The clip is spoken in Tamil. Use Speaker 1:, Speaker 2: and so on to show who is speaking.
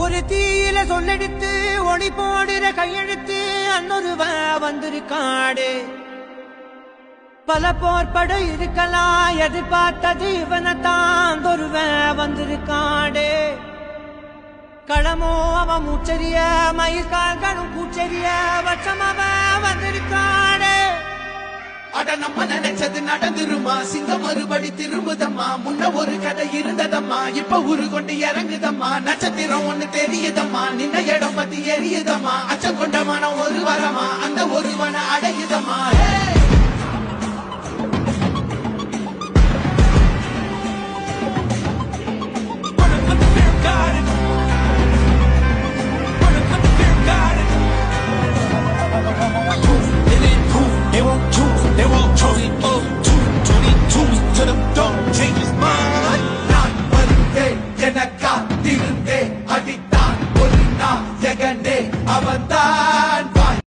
Speaker 1: ஒரு தீயில சொல்லெடுத்து ஒளி போடுற கையெழுத்து அன்னொருவன் வந்திருக்காடு. பல போர்பட இருக்கலாம் எதிர்பார்த்தது இவனைத்தான் ஒருவன் வந்திருக்காடு. களமோ அவன் மூச்சரிய மயிர்கால்களும் கூச்சரிய வச்சம் அவன் வந்திருக்காடு.
Speaker 2: அட நம்ம நினைச்சது நடந்துருமா, சிங்கம் மறுபடி திரும்புதம்மா. முன்ன ஒரு கதை இருந்ததம்மா, இப்ப உரு கொண்டு இறங்குதம்மா. நட்சத்திரம் ஒண்ணு தெரியுதம்மா, நின்ன இடம் பத்தி எரியுதம்மா. அச்சம் கொண்ட மனம் ஒரு வரமா, அந்த ஒருவனை அடையுதம்மா. அவன் தான்